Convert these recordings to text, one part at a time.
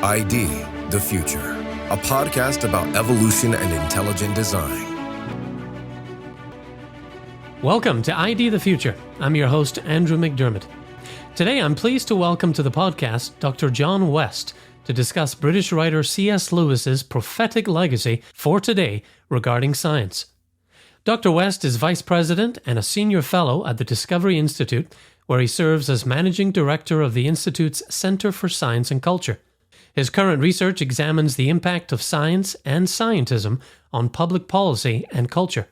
ID, the Future, a podcast about evolution and intelligent design. Welcome to ID the Future. I'm your host, Andrew McDiarmid. Today, I'm pleased to welcome to the podcast Dr. John West to discuss British writer C.S. Lewis's prophetic legacy for today regarding science. Dr. West is Vice President and a Senior Fellow at the Discovery Institute, where he serves as Managing Director of the Institute's Center for Science and Culture. His current research examines the impact of science and scientism on public policy and culture.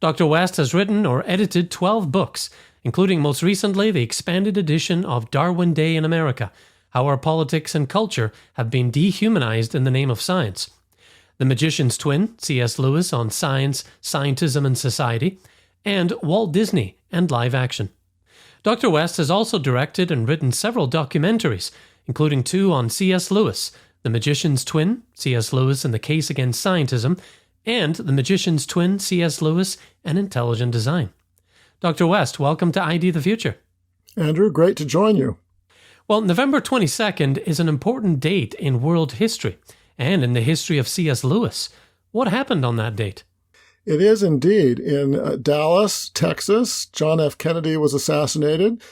Dr. West has written or edited 12 books, including most recently the expanded edition of Darwin Day in America, How Our Politics and Culture Have Been Dehumanized in the Name of Science, The Magician's Twin, C.S. Lewis on Science, Scientism and Society, and Walt Disney and Live Action. Dr. West has also directed and written several documentaries, including 2 on C.S. Lewis, The Magician's Twin, C.S. Lewis and the Case Against Scientism, and The Magician's Twin, C.S. Lewis and Intelligent Design. Dr. West, welcome to ID the Future. Andrew, great to join you. Well, November 22nd is an important date in world history and in the history of C.S. Lewis. What happened on that date? It is indeed. In Dallas, Texas, John F. Kennedy was assassinated.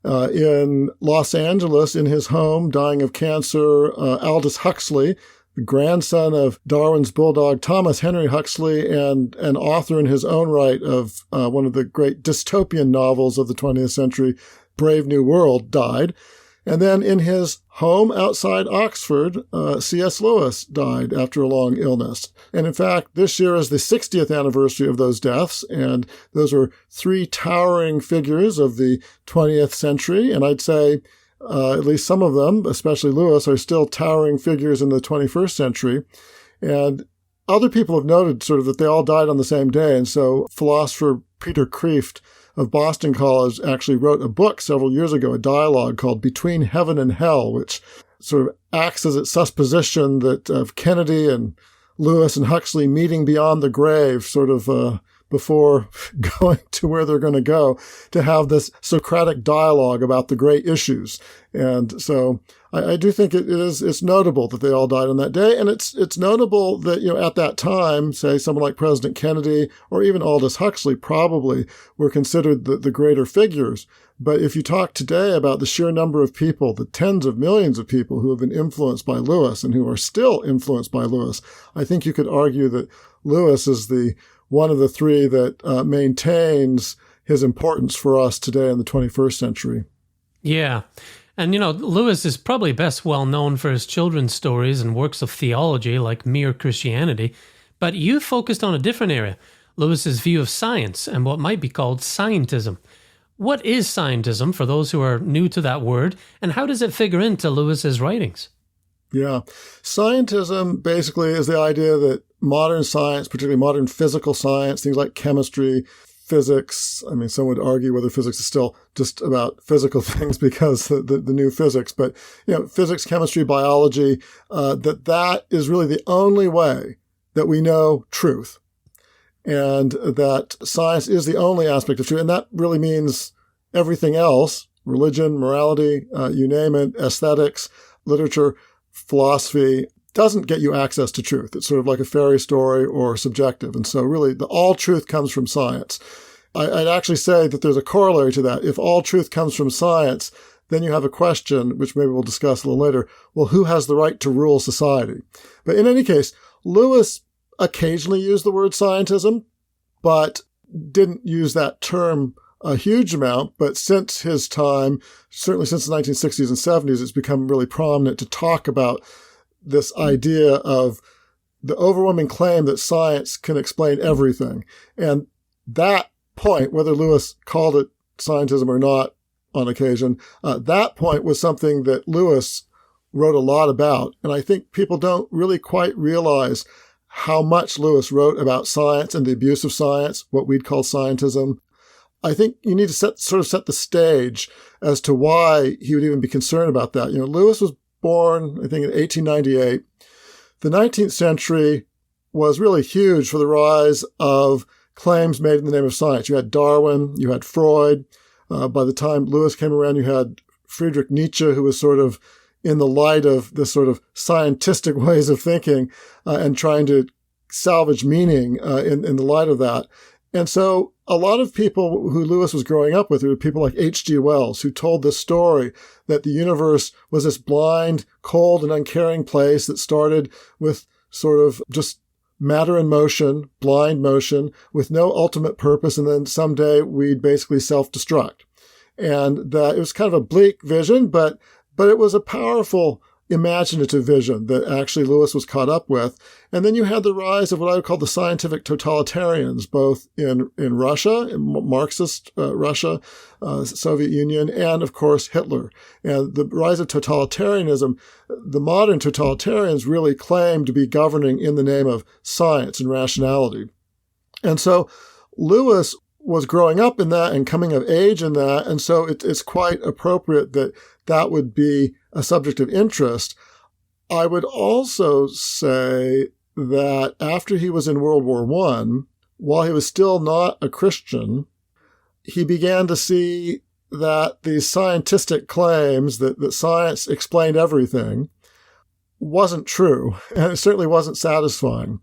In Los Angeles, in his home, dying of cancer, Aldous Huxley, the grandson of Darwin's bulldog Thomas Henry Huxley, and an author in his own right of one of the great dystopian novels of the 20th century, Brave New World, died. And then in his home outside Oxford, C.S. Lewis died after a long illness. And in fact, this year is the 60th anniversary of those deaths, and those are 3 towering figures of the 20th century. And I'd say at least some of them, especially Lewis, are still towering figures in the 21st century. And other people have noted sort of that they all died on the same day. And so philosopher Peter Kreeft of Boston College actually wrote a book several years ago, a dialogue called Between Heaven and Hell, which sort of acts as its supposition that of Kennedy and Lewis and Huxley meeting beyond the grave, sort of before going to where they're going to go, to have this Socratic dialogue about the great issues. And so I do think it's notable that they all died on that day. And it's notable that, at that time, say someone like President Kennedy or even Aldous Huxley probably were considered the greater figures. But if you talk today about the sheer number of people, the tens of millions of people who have been influenced by Lewis and who are still influenced by Lewis, I think you could argue that Lewis is one of the 3 that maintains his importance for us today in the 21st century. Yeah. And, Lewis is probably best well known for his children's stories and works of theology like Mere Christianity, but you focused on a different area, Lewis's view of science and what might be called scientism. What is scientism for those who are new to that word, and how does it figure into Lewis's writings? Yeah. Scientism basically is the idea that modern science, particularly modern physical science, things like chemistry, physics, I mean, some would argue whether physics is still just about physical things because the new physics, but, physics, chemistry, biology, that is really the only way that we know truth. And that science is the only aspect of truth. And that really means everything else, religion, morality, you name it, aesthetics, literature, philosophy, doesn't get you access to truth. It's sort of like a fairy story or subjective. And so really all truth comes from science. I'd actually say that there's a corollary to that. If all truth comes from science, then you have a question, which maybe we'll discuss a little later. Well, who has the right to rule society? But in any case, Lewis occasionally used the word scientism, but didn't use that term a huge amount. But since his time, certainly since the 1960s and 70s, it's become really prominent to talk about this idea of the overwhelming claim that science can explain everything. And that point, whether Lewis called it scientism or not on occasion, that point was something that Lewis wrote a lot about. And I think people don't really quite realize how much Lewis wrote about science and the abuse of science, what we'd call scientism. I think you need to set the stage as to why he would even be concerned about that. Lewis was born, I think, in 1898. The 19th century was really huge for the rise of claims made in the name of science. You had Darwin, you had Freud. By the time Lewis came around, you had Friedrich Nietzsche, who was sort of in the light of this sort of scientific ways of thinking and trying to salvage meaning in the light of that. And so a lot of people who Lewis was growing up with were people like H.G. Wells, who told this story that the universe was this blind, cold, and uncaring place that started with sort of just matter in motion, blind motion, with no ultimate purpose, and then someday we'd basically self-destruct. And that it was kind of a bleak vision, but it was a powerful imaginative vision that actually Lewis was caught up with. And then you had the rise of what I would call the scientific totalitarians, both in Russia, in Marxist Russia, Soviet Union, and of course Hitler. And the rise of totalitarianism, the modern totalitarians really claim to be governing in the name of science and rationality. And so Lewis was growing up in that and coming of age in that. And so it's quite appropriate that that would be a subject of interest. I would also say that after he was in World War I, while he was still not a Christian, he began to see that these scientific claims that science explained everything wasn't true, and it certainly wasn't satisfying.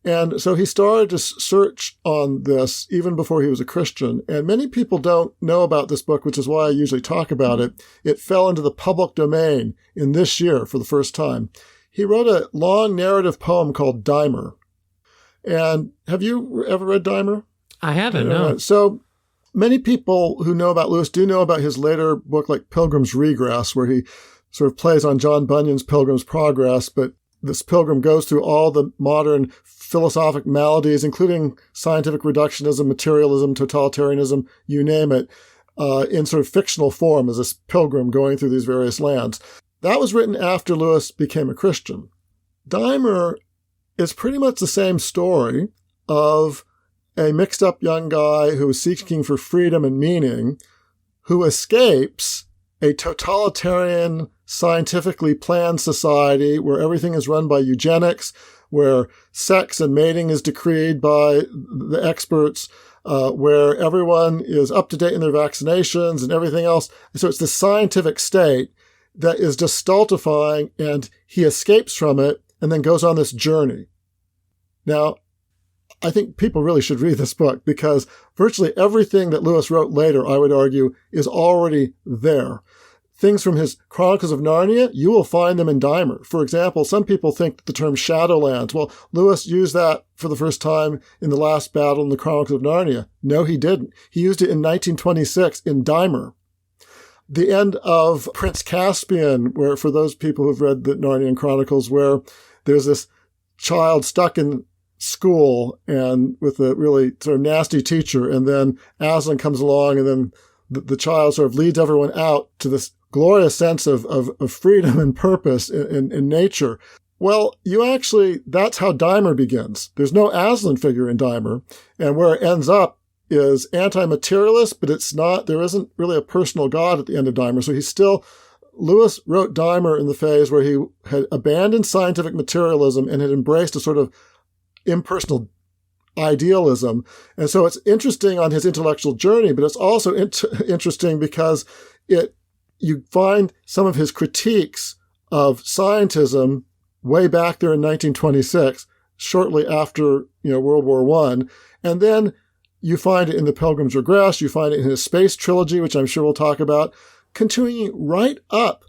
And so he started to search on this even before he was a Christian. And many people don't know about this book, which is why I usually talk about it. It fell into the public domain in this year for the first time. He wrote a long narrative poem called Dimer. And have you ever read Dimer? I haven't, no. So many people who know about Lewis do know about his later book like Pilgrim's Regress, where he sort of plays on John Bunyan's Pilgrim's Progress, but this pilgrim goes through all the modern philosophic maladies, including scientific reductionism, materialism, totalitarianism, you name it, in sort of fictional form as this pilgrim going through these various lands. That was written after Lewis became a Christian. Dimer is pretty much the same story of a mixed up young guy who is seeking for freedom and meaning, who escapes a totalitarian, scientifically planned society where everything is run by eugenics, where sex and mating is decreed by the experts, where everyone is up to date in their vaccinations and everything else. So it's the scientific state that is just stultifying, and he escapes from it and then goes on this journey. Now, I think people really should read this book because virtually everything that Lewis wrote later, I would argue, is already there. Things from his Chronicles of Narnia, you will find them in Dimer. For example, some people think that the term Shadowlands, well, Lewis used that for the first time in the last battle in the Chronicles of Narnia. No, he didn't. He used it in 1926 in Dimer. The end of Prince Caspian, where for those people who've read the Narnian Chronicles, where there's this child stuck in school and with a really sort of nasty teacher, and then Aslan comes along, and then the child sort of leads everyone out to this glorious sense of freedom and purpose in nature. Well, that's how Dimer begins. There's no Aslan figure in Dimer, and where it ends up is anti-materialist, but there isn't really a personal God at the end of Dimer. So Lewis wrote Dimer in the phase where he had abandoned scientific materialism and had embraced a sort of impersonal idealism. And so it's interesting on his intellectual journey, but it's also interesting because you find some of his critiques of scientism way back there in 1926, shortly after World War I. And then you find it in the Pilgrim's Regress, you find it in his Space Trilogy, which I'm sure we'll talk about, continuing right up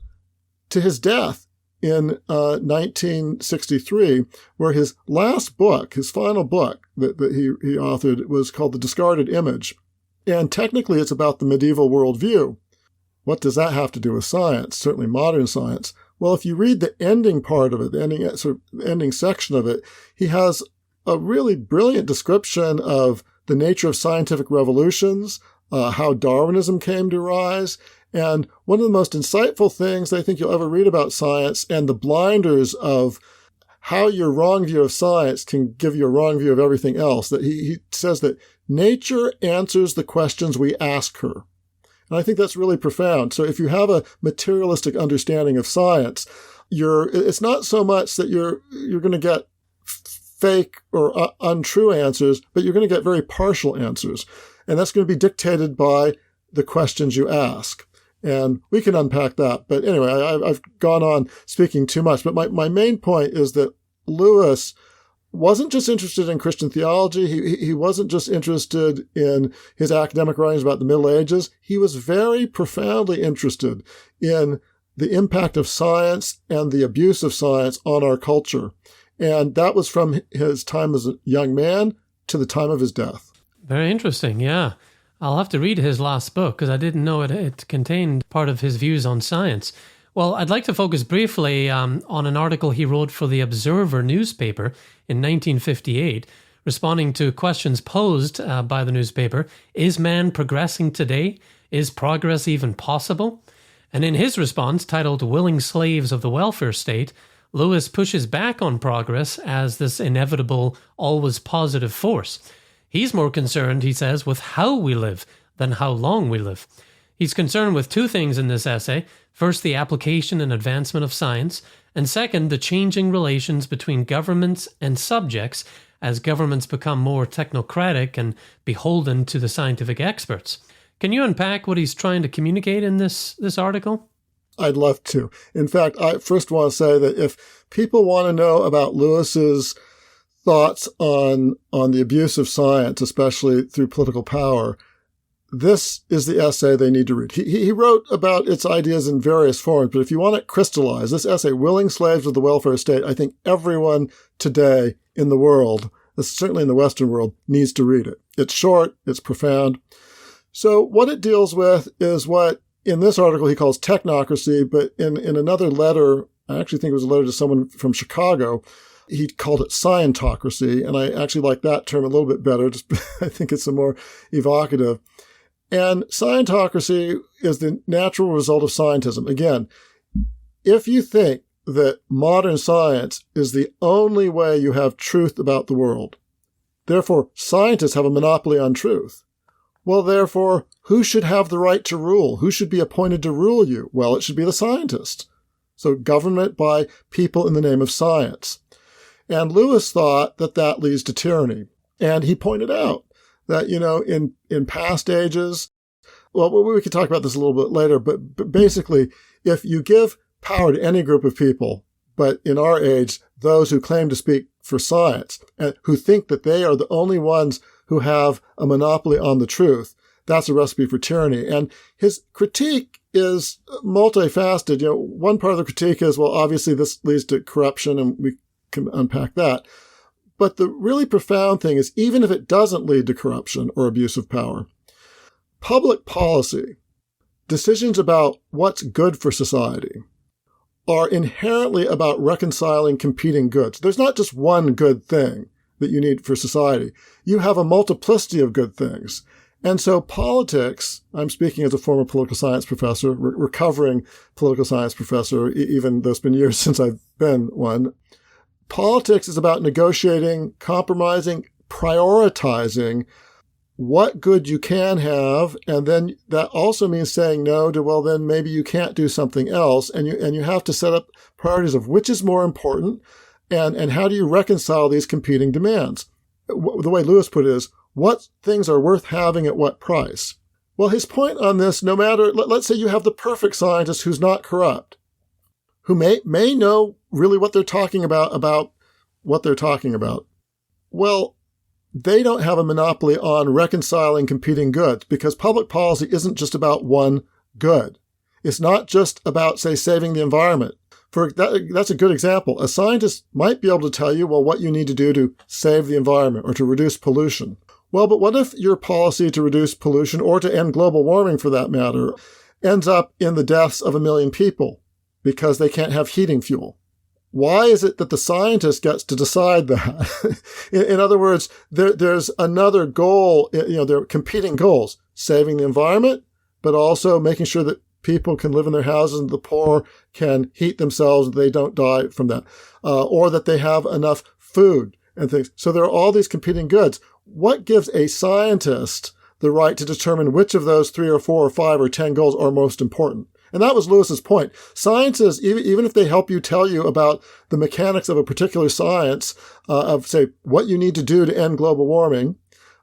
to his death in 1963, where his last book, his final book that he authored, was called The Discarded Image. And technically it's about the medieval worldview. What does that have to do with science, certainly modern science? Well, if you read the ending part of it, the ending section of it, he has a really brilliant description of the nature of scientific revolutions, how Darwinism came to rise. And one of the most insightful things I think you'll ever read about science, and the blinders of how your wrong view of science can give you a wrong view of everything else, that he says that nature answers the questions we ask her. And I think that's really profound. So if you have a materialistic understanding of science, it's not so much that you're going to get fake or untrue answers, but you're going to get very partial answers. And that's going to be dictated by the questions you ask. And we can unpack that. But anyway, I've gone on speaking too much. But my main point is that Lewis wasn't just interested in Christian theology. He wasn't just interested in his academic writings about the Middle Ages. He was very profoundly interested in the impact of science and the abuse of science on our culture. And that was from his time as a young man to the time of his death. Very interesting, yeah. I'll have to read his last book because I didn't know it contained part of his views on science. Well, I'd like to focus briefly on an article he wrote for the Observer newspaper in 1958, responding to questions posed by the newspaper. Is man progressing today? Is progress even possible? And in his response, titled Willing Slaves of the Welfare State, Lewis pushes back on progress as this inevitable, always positive force. He's more concerned, he says, with how we live than how long we live. He's concerned with two things in this essay. First, the application and advancement of science, and second, the changing relations between governments and subjects as governments become more technocratic and beholden to the scientific experts. Can you unpack what he's trying to communicate in this article? I'd love to. In fact, I first want to say that if people want to know about Lewis's thoughts on the abuse of science, especially through political power, this is the essay they need to read. He wrote about its ideas in various forms, but if you want it crystallized, this essay, Willing Slaves of the Welfare State, I think everyone today in the world, certainly in the Western world, needs to read it. It's short, it's profound. So what it deals with is what in this article he calls technocracy, but in another letter, I actually think it was a letter to someone from Chicago, he called it Scientocracy, and I actually like that term a little bit better. Just I think it's a more evocative. And Scientocracy is the natural result of scientism. Again, if you think that modern science is the only way you have truth about the world, therefore scientists have a monopoly on truth, well, therefore, who should have the right to rule? Who should be appointed to rule you? Well, it should be the scientist. So government by people in the name of science. And Lewis thought that leads to tyranny. And he pointed out that, in past ages, well, we could talk about this a little bit later, but basically, if you give power to any group of people, but in our age, those who claim to speak for science and who think that they are the only ones who have a monopoly on the truth, that's a recipe for tyranny. And his critique is multifaceted. One part of the critique is, well, obviously this leads to corruption, and we can unpack that. But the really profound thing is, even if it doesn't lead to corruption or abuse of power, public policy, decisions about what's good for society, are inherently about reconciling competing goods. There's not just one good thing that you need for society. You have a multiplicity of good things. And so politics, I'm speaking as a former political science professor, recovering political science professor, even though it's been years since I've been one. Politics is about negotiating, compromising, prioritizing what good you can have, and then that also means saying no to, well, then maybe you can't do something else, and you have to set up priorities of which is more important, and how do you reconcile these competing demands. The way Lewis put it is, what things are worth having at what price? Well, his point on this, no matter, let's say you have the perfect scientist who's not corrupt, who may know really what they're talking about what they're talking about. Well, they don't have a monopoly on reconciling competing goods, because public policy isn't just about one good. It's not just about, say, saving the environment. That's a good example. A scientist might be able to tell you, well, what you need to do to save the environment or to reduce pollution. Well, but what if your policy to reduce pollution, or to end global warming for that matter, ends up in the deaths of 1 million people because they can't have heating fuel? Why is it that the scientist gets to decide that? In other words, there's another goal. There are competing goals: saving the environment, but also making sure that people can live in their houses and the poor can heat themselves, they don't die from that, or that they have enough food and things. So there are all these competing goods. What gives a scientist the right to determine which of those 3 or 4 or 5 or 10 goals are most important? And that was Lewis's point. Scientists, even if they help you tell you about the mechanics of a particular science, of, say, what you need to do to end global warming,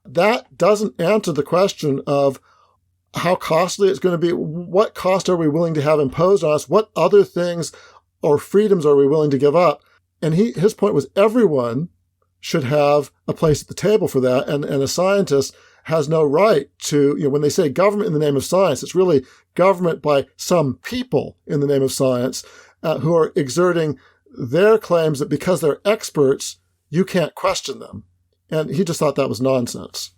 that doesn't answer the question of how costly it's going to be. What cost are we willing to have imposed on us? What other things or freedoms are we willing to give up? And his point was everyone should have a place at the table for that. And a scientist has no right to, when they say government in the name of science, it's really government by some people in the name of science who are exerting their claims that because they're experts, you can't question them. And he just thought that was nonsense.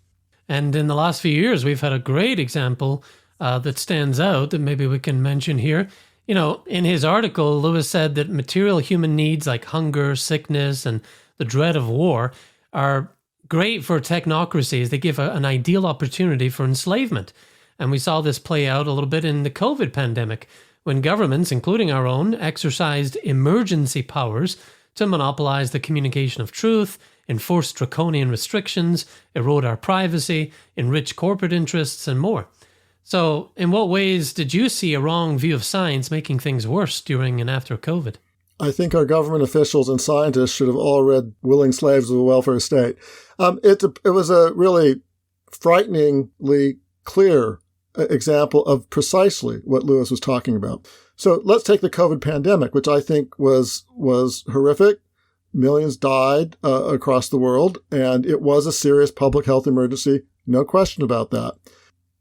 And in the last few years, we've had a great example that stands out that maybe we can mention here. In his article, Lewis said that material human needs like hunger, sickness, and the dread of war are great for technocracies. They give an ideal opportunity for enslavement. And we saw this play out a little bit in the COVID pandemic, when governments, including our own, exercised emergency powers to monopolize the communication of truth, enforce draconian restrictions, erode our privacy, enrich corporate interests, and more. So, in what ways did you see a wrong view of science making things worse during and after COVID? I think our government officials and scientists should have all read Willing Slaves of the Welfare State. It was a really frighteningly clear example of precisely what Lewis was talking about. So let's take the COVID pandemic, which I think was horrific. Millions died across the world, and it was a serious public health emergency. No question about that.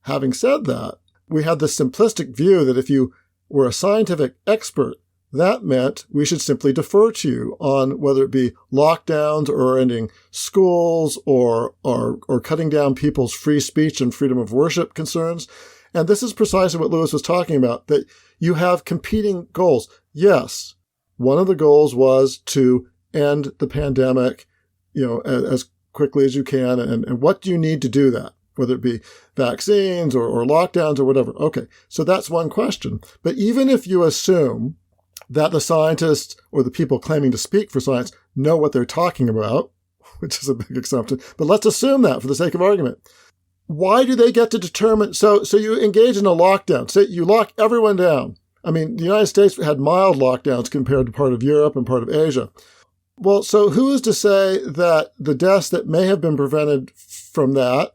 Having said that, we had the simplistic view that if you were a scientific expert, that meant we should simply defer to you on whether it be lockdowns or ending schools or cutting down people's free speech and freedom of worship concerns. And this is precisely what Lewis was talking about, that you have competing goals. Yes, one of the goals was to end the pandemic, as quickly as you can. And what do you need to do that? Whether it be vaccines or lockdowns or whatever. Okay, so that's one question. But even if you assume that the scientists or the people claiming to speak for science know what they're talking about, which is a big assumption, but let's assume that for the sake of argument. Why do they get to determine? So you engage in a lockdown. Say you lock everyone down. I mean, the United States had mild lockdowns compared to part of Europe and part of Asia. Well, so who is to say that the deaths that may have been prevented from that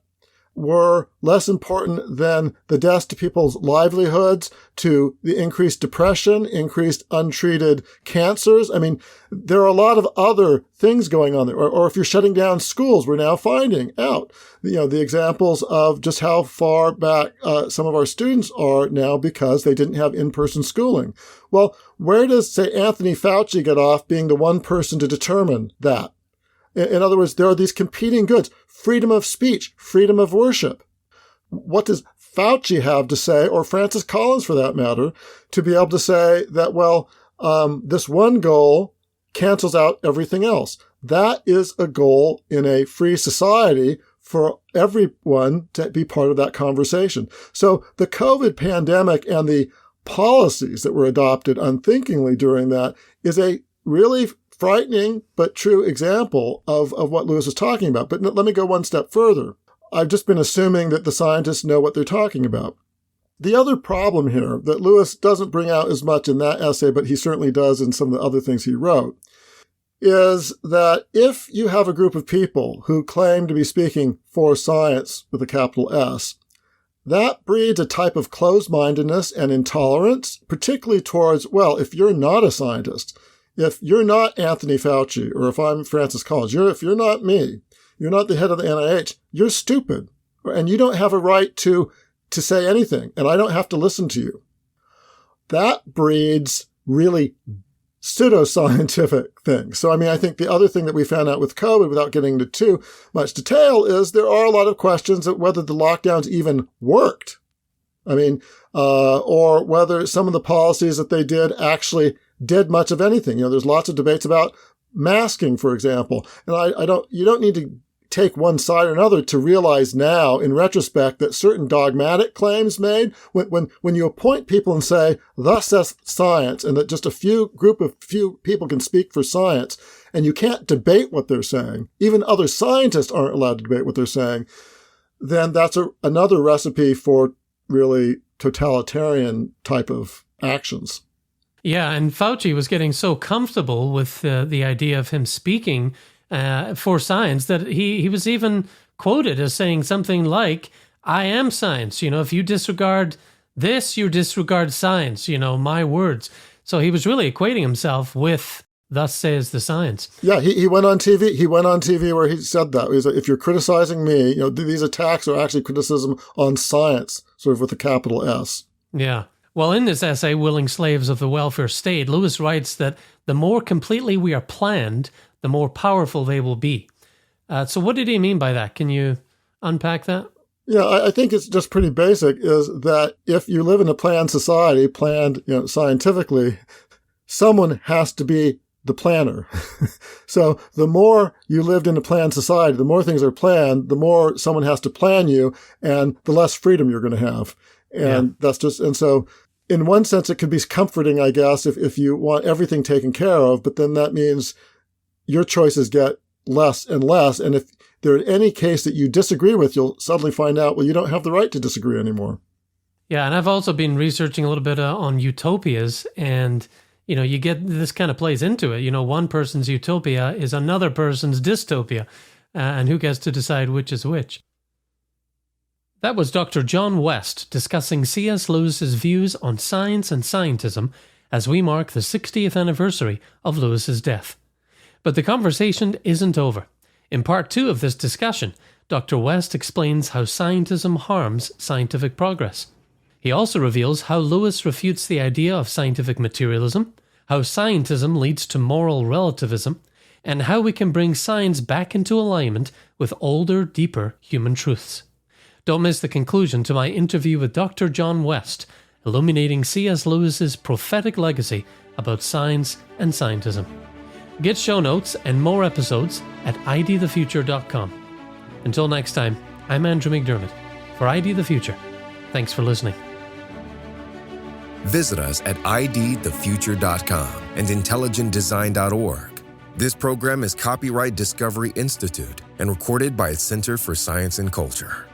were less important than the deaths to people's livelihoods, to the increased depression, increased untreated cancers? I mean, there are a lot of other things going on there. Or if you're shutting down schools, we're now finding out, the examples of just how far back some of our students are now because they didn't have in-person schooling. Well, where does, say, Anthony Fauci get off being the one person to determine that? In other words, there are these competing goods: freedom of speech, freedom of worship. What does Fauci have to say, or Francis Collins for that matter, to be able to say that, this one goal cancels out everything else? That is a goal in a free society for everyone to be part of that conversation. So the COVID pandemic and the policies that were adopted unthinkingly during that is a really frightening but true example of what Lewis is talking about. But let me go one step further. I've just been assuming that the scientists know what they're talking about. The other problem here that Lewis doesn't bring out as much in that essay, but he certainly does in some of the other things he wrote, is that if you have a group of people who claim to be speaking for science with a capital S, that breeds a type of closed-mindedness and intolerance, particularly towards, if you're not a scientist, if you're not Anthony Fauci, or if I'm Francis Collins, if you're not me, you're not the head of the NIH, you're stupid, and you don't have a right to say anything, and I don't have to listen to you. That breeds really pseudoscientific things. So, I think the other thing that we found out with COVID, without getting into too much detail, is there are a lot of questions of whether the lockdowns even worked. Or whether some of the policies that they did actually did much of anything. There's lots of debates about masking, for example. And you don't need to take one side or another to realize now, in retrospect, that certain dogmatic claims made, when you appoint people and say, thus says science, and that just a few people can speak for science, and you can't debate what they're saying, even other scientists aren't allowed to debate what they're saying, then that's another recipe for really totalitarian type of actions. Yeah, and Fauci was getting so comfortable with the idea of him speaking for science that he was even quoted as saying something like, I am science. If you disregard this, you disregard science, my words. So he was really equating himself with thus says the science. Yeah, he went on TV. He went on TV where he said that. He said, if you're criticizing me, these attacks are actually criticism on science, sort of with a capital S. Yeah. Well, in this essay, Willing Slaves of the Welfare State, Lewis writes that the more completely we are planned, the more powerful they will be. So what did he mean by that? Can you unpack that? Yeah, I think it's just pretty basic, is that if you live in a planned society, planned scientifically, someone has to be the planner. So the more you lived in a planned society, the more things are planned, the more someone has to plan you, and the less freedom you're going to have. And that's just, and so in one sense, it could be comforting, I guess, if you want everything taken care of, but then that means your choices get less and less. And if there's any case that you disagree with, you'll suddenly find out, well, you don't have the right to disagree anymore. Yeah. And I've also been researching a little bit on utopias, and you get this kind of plays into it. One person's utopia is another person's dystopia, and who gets to decide which is which? That was Dr. John West discussing C.S. Lewis's views on science and scientism as we mark the 60th anniversary of Lewis's death. But the conversation isn't over. In part 2 of this discussion, Dr. West explains how scientism harms scientific progress. He also reveals how Lewis refutes the idea of scientific materialism, how scientism leads to moral relativism, and how we can bring science back into alignment with older, deeper human truths. Don't miss the conclusion to my interview with Dr. John West, illuminating C.S. Lewis's prophetic legacy about science and scientism. Get show notes and more episodes at idthefuture.com. Until next time, I'm Andrew McDiarmid for ID the Future. Thanks for listening. Visit us at idthefuture.com and intelligentdesign.org. This program is copyright Discovery Institute and recorded by its Center for Science and Culture.